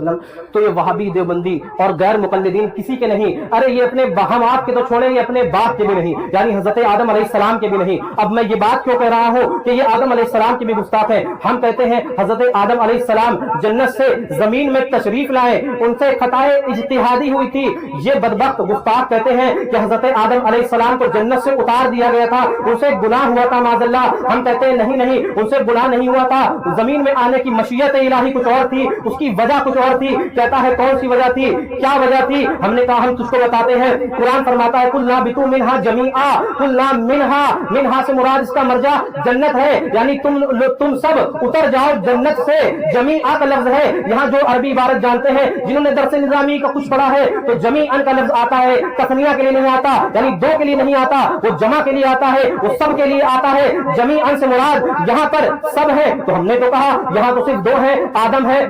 वसल्लम। तो ये वहाबी, देवबंदी और गैर मुकल्लिदीन किसी के नहीं, अरे ये अपने हम आप के तो छोड़े, ये अपने बाप के भी नहीं, यानी हजरत आदम अलैहिस्सलाम के भी नहीं। अब मैं ये बात क्यों कह रहा हूँ कि ये आदम अलैहिस्सलाम के भी गुस्ताख है। हम कहते हैं हजरत आदम अलैहिस्सलाम जन्नत से जमीन में तशरीफ लाए, उनसे खताए इज्तिहादी हुई थी। ये बदबख्त गुस्ताख कहते हैं कि हजरत आदम अलैहिस्सलाम को जन्नत से उतार दिया गया था, उनसे गुनाह हुआ था माज़अल्लाह। हम कहते हैं नहीं नहीं, उनसे गुनाह नहीं हुआ था, जमीन में आने की मशीयत इलाही कुछ और थी, उसकी वजह कुछ और थी। कहता है कौन सी वजह थी, क्या वजह थी? हमने कहा हम तुझको बताते हैं। कुरान फरमाता है कुल्ला बितू मिनहा जमीआ, कुल्ला मिनहा से मुराद इसका मर्जा जन्नत है, यानी तुम सब उतर जाओ जन्नत से। जमीआ का लफ्ज है, यहाँ जो अरबी इबारत जानते हैं, जिन्होंने दरस निजामी का कुछ पढ़ा है, तो जमीअन का लफ्ज आता है, तस्निया के लिए नहीं आता, यानी दो के लिए नहीं आता, वो जमा के लिए आता है, वो सब के लिए आता है। जमीअन से मुराद यहाँ पर सब है। तो हमने तो कहा यहाँ तो सिर्फ दो है, आदम है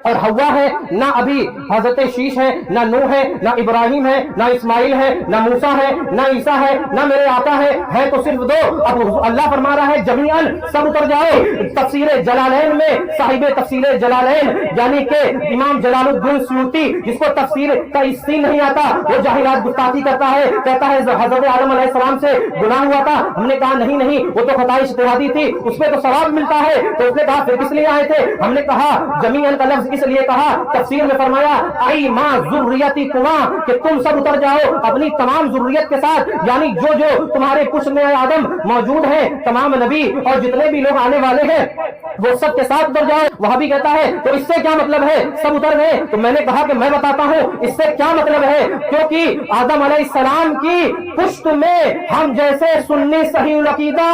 और हव्वा है, ना अभी हजरत शीश है, ना नूह है, ना इब्राहिम है, ना इस्माइल है, ना मूसा है, ना ईसा है, ना मेरे आका है तो सिर्फ दो। अब अल्लाह फरमा रहा है जमीअन सब उतर जाओ। तफसीर जलालैन में साहिब तफसीर जलालैन यानी कि इमाम जलालुद्दीन सुयूती, जिसको तफसीर का इस्तीन नहीं आता, वो जाहिरात गुस्ताखी करता है, कहता है हजरत आदम अलैहिस्सलाम से गुनाह हुआ था। हमने कहा नहीं नहीं, वो तो खताई इज्तिहादी थी, उसमें तो सवाब मिलता है। तो उसने कहा फिर किस लिए आए थे? हमने कहा जमीअन का लफ्ज इसलिए कहा, तफसीर में फरमाया आई मां जुर्रियती कुमा, कि तुम सब उतर जाओ अपनी तमाम जुर्रियत के साथ, यानी जो जो तुम्हारे पुष्ट में आदम मौजूद है, तमाम नबी और जितने भी लोग आने वाले हैं, वो सब के साथ उतर जाओ। वह भी कहता है तो इससे क्या मतलब है, सब उतर गए? तो मैंने कहा कि मैं बताता हूँ इससे क्या मतलब है, क्योंकि आदम अलैहिस्सलाम की पुष्ट में हम जैसे सुन्नी सही अकीदा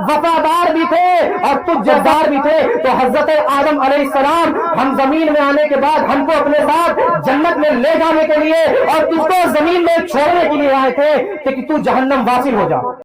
वफादार भी थे और तुझ जज्बार भी थे। तो हजरत आदम अलैहिस्सलाम हम जमीन में आने के बाद हमको अपने साथ जन्नत में ले जाने के लिए और तुझको जमीन में छोड़ने के लिए आए थे कि तू जहन्नम वासिल हो जा।